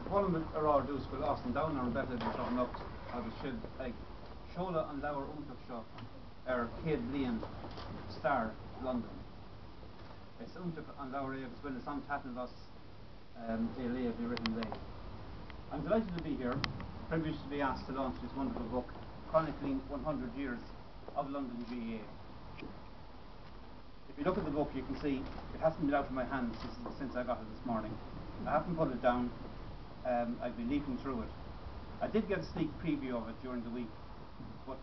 One of our dus will Austin down or better than talking up how the should like Shola and Lower Shop Cade Blian Star London. It's and Lower as well as some tatten of us the written day. I'm delighted to be here, privileged to be asked to launch this wonderful book chronicling 100 years of London GAA. If you look at the book, you can see it hasn't been out of my hands since I got it this morning. I haven't put it down. I've been leafing through it. I did get a sneak preview of it during the week, but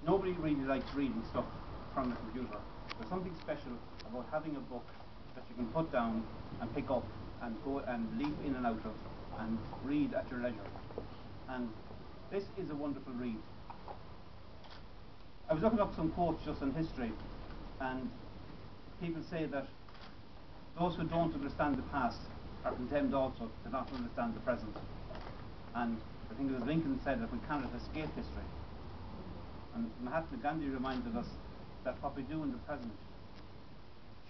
nobody really likes reading stuff from the computer. There's something special about having a book that you can put down and pick up and go and leaf in and out of and read at your leisure. And this is a wonderful read. I was looking up some quotes just on history, and people say that those who don't understand the past are condemned also to not understand the present. And I think it was Lincoln said that we cannot escape history. And Mahatma Gandhi reminded us that what we do in the present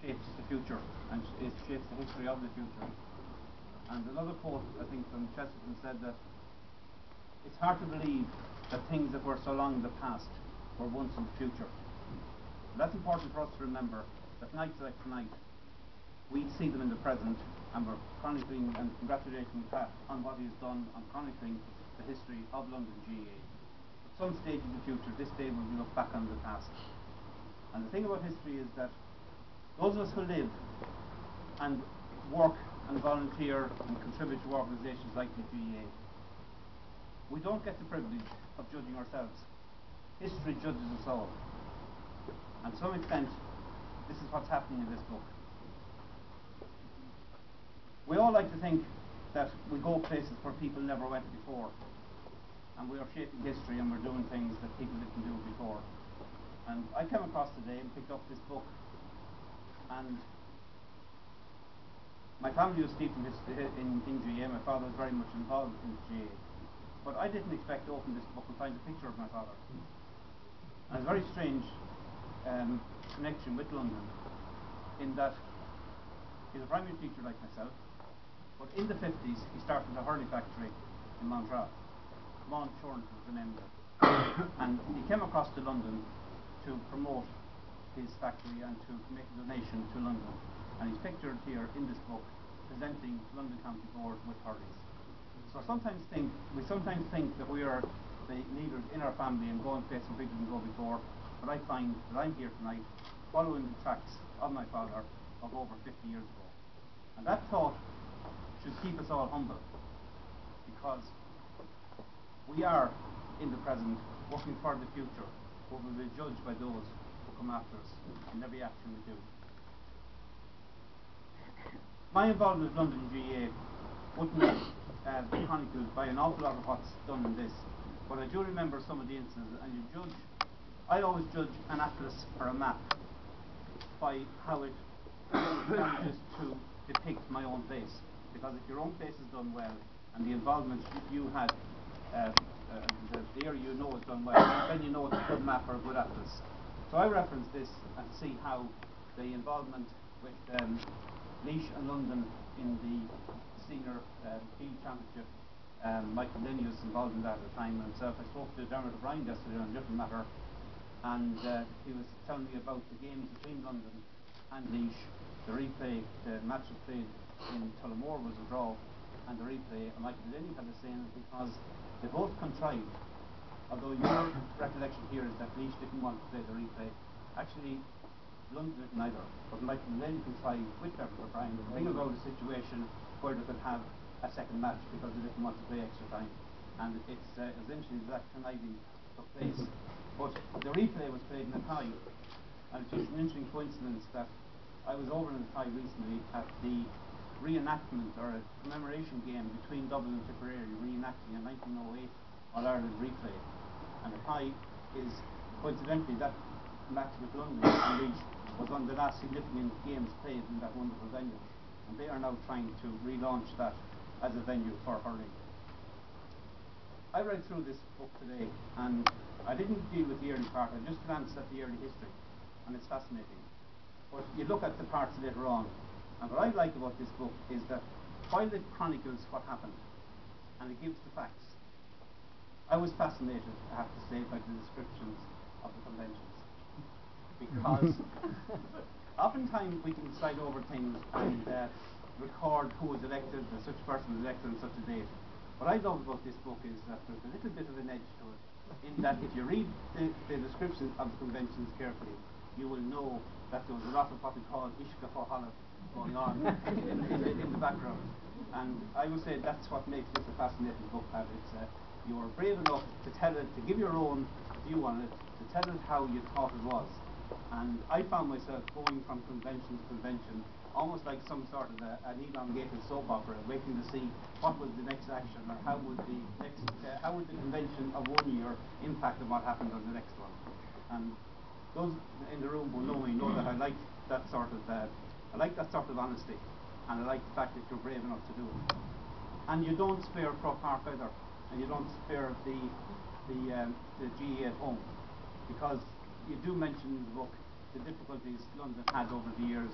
shapes the future, and it shapes the history of the future. And another quote, I think, from Chesterton said that it's hard to believe that things that were so long in the past were once in the future. And that's important for us to remember, that nights like tonight, we see them in the present, and we're chronicling and congratulating Pat on what he's done on chronicling the history of London GAA. At some stage in the future, this day will be look back on the past. And the thing about history is that those of us who live and work and volunteer and contribute to organisations like the GAA, we don't get the privilege of judging ourselves. History judges us all. And to some extent, this is what's happening in this book. We all like to think that we go places where people never went before, and we are shaping history and we're doing things that people didn't do before. And I came across today and picked up this book, and my family was steeped in GAA. My father was very much involved in GAA, but I didn't expect to open this book and find a picture of my father. And a very strange connection with London, in that he's a primary teacher like myself, but in the 50s he started a hurley factory in Montreal. Mont Shorn was the name of it. And he came across to London to promote his factory and to make a donation to London. And he's pictured here in this book presenting London County Board with hurleys. So we sometimes think that we are the leaders in our family and go and place some people who go before, but I find that I'm here tonight following the tracks of my father of over 50 years ago. And that thought should keep us all humble, because we are in the present working for the future, but we will be judged by those who come after us in every action we do. My involvement with London GAA wouldn't be chronicled by an awful lot of what's done in this, but I do remember some of the instances, and I always judge an atlas or a map by how it manages to depict my own place. Because if your own place is done well, and the involvement you had, the area you know is done well, then you know it's a good map or a good atlas. So I reference this and see how the involvement with Laois and London in the senior field championship, Michael Denny was involved in that at the time himself. I spoke to Dermot O'Brien yesterday on a different matter, and he was telling me about the games between London and Laois. The replay, the match was played in Tullamore was a draw, and the replay, Michael Denny had the same, because they both contrived, although your recollection here is that Laois didn't want to play the replay. Actually, London didn't either, but Michael Denny contrived with Dermot O'Brien to bring about a situation where they could have a second match because they didn't want to play extra time. And it's essentially that conniving took place. But the replay was played in a tie, and it's just an interesting coincidence that I was over in the tie recently at the reenactment or a commemoration game between Dublin and Tipperary, reenacting a 1908 All-Ireland replay. And the tie is, coincidentally, that match with London and Laois was one of the last significant games played in that wonderful venue. And they are now trying to relaunch that as a venue for hurling. I read through this book today, and I didn't deal with the early part. I just glanced at the early history, and it's fascinating. But you look at the parts later on, And what I like about this book is that while it chronicles what happened and it gives the facts, I was fascinated, I have to say, by the descriptions of the conventions. Because oftentimes we can decide over things and record who was elected, that such person was elected on such a date. What I love about this book is that there's a little bit of an edge to it, in that if you read the description of the conventions carefully, you will know that there was a lot of what we call Ishka for Holland going on in the background. And I would say that's what makes this a fascinating book, Pat. It's you are brave enough to tell it, to give your own view on it, to tell it how you thought it was. And I found myself going from convention to convention, almost like some sort of an elongated soap opera, waiting to see what was the next action, or how would the convention of one year impact on what happened on the next one. And those in the room who know me know that I like that sort of honesty, and I like the fact that you're brave enough to do it. And you don't spare Croke Park either, and you don't spare the GAA at home, because you do mention in the book the difficulties London had over the years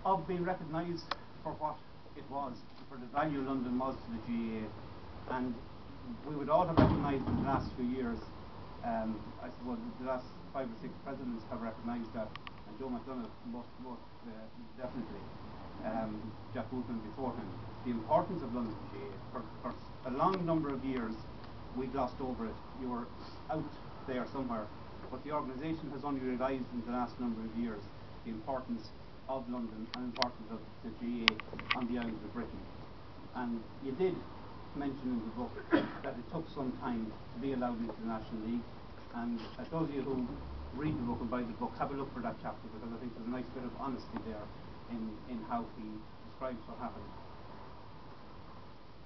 of being recognised for what it was, for the value London was to the GAA. And we would all have recognised in the last few years, I suppose the last 5 or 6 presidents have recognised that, and Joe McDonagh most definitely, Jack Woodman before him, the importance of London GAA. For a long number of years we glossed over it. You were out there somewhere, but the organisation has only realised in the last number of years the importance of London and the importance of the GAA on the island of Britain. And you did mention in the book that it took some time to be allowed into the National League, and those of you who read the book and buy the book, have a look for that chapter, because I think there's a nice bit of honesty there in how he describes what happened.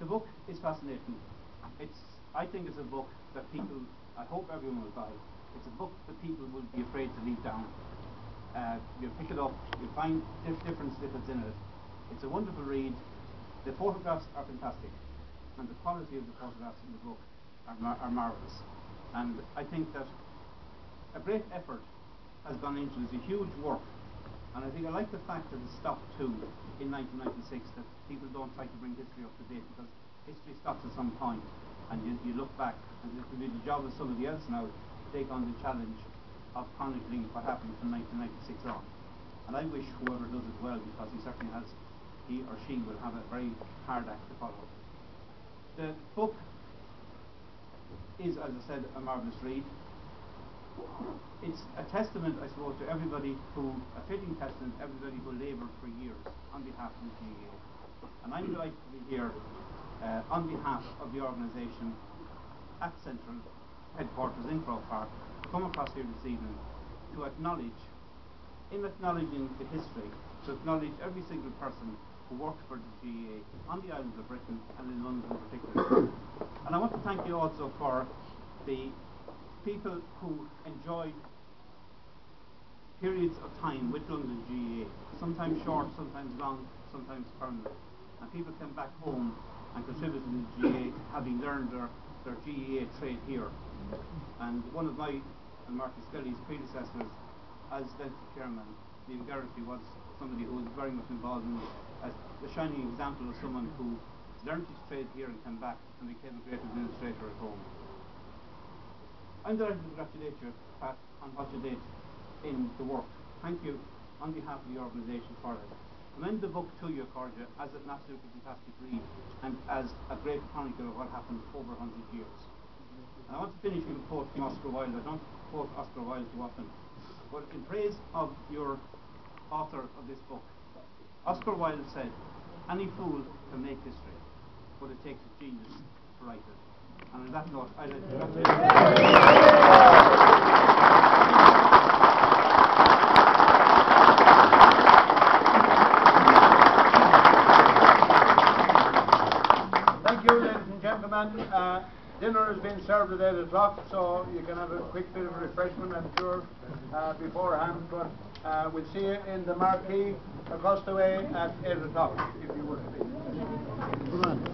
The book is fascinating. I think it's a book that people, I hope everyone will buy. It's a book that people will be afraid to leave down. You pick it up, you find different snippets in it. It's a wonderful read. The photographs are fantastic, and the quality of the photographs in the book are marvellous. And I think that a great effort has gone into it. It's a huge work, and I think I like the fact that it stopped too in 1996, that people don't try to bring history up to date, because history stops at some point, and you look back, and it will be the job of somebody else now to take on the challenge of chronicling what happened from 1996 on. And I wish whoever does it well, because he or she will have a very hard act to follow. The book is, as I said, a marvellous read. It's a testament, I suppose, to everybody a fitting testament to everybody who laboured for years on behalf of the GAA. And I'm delighted to be here on behalf of the organisation at Central Headquarters in Croke Park, to come across here this evening to acknowledge, in acknowledging the history, to acknowledge every single person who worked for the GAA on the island of Britain and in London in particular. And I want to thank you also for the people who enjoyed periods of time with London GAA, sometimes short, sometimes long, sometimes permanent. And people came back home and contributed to the GAA, having learned their GAA trade here. And one of my and Martin Skelly's predecessors as Leinster chairman, Neil Garrity, was somebody who was very much involved in as the shining example of someone who learned his trade here and came back and became a great administrator at home. I'm delighted to congratulate you, Pat, on what you did in the work. Thank you on behalf of the organisation for it. Commend the book to you, Cordia, as an absolutely fantastic read and as a great chronicle of what happened over 100 years. And I want to finish with a quote from Oscar Wilde. I don't quote Oscar Wilde too often, but in praise of your author of this book, Oscar Wilde said, "Any fool can make history, but it takes a genius to write it." And on that note, I'd like to congratulate Thank you, ladies and gentlemen. Dinner has been served at 8 o'clock, so you can have a quick bit of refreshment, I'm sure, beforehand. But we'll see you in the marquee across the way at 8 o'clock, if you would please.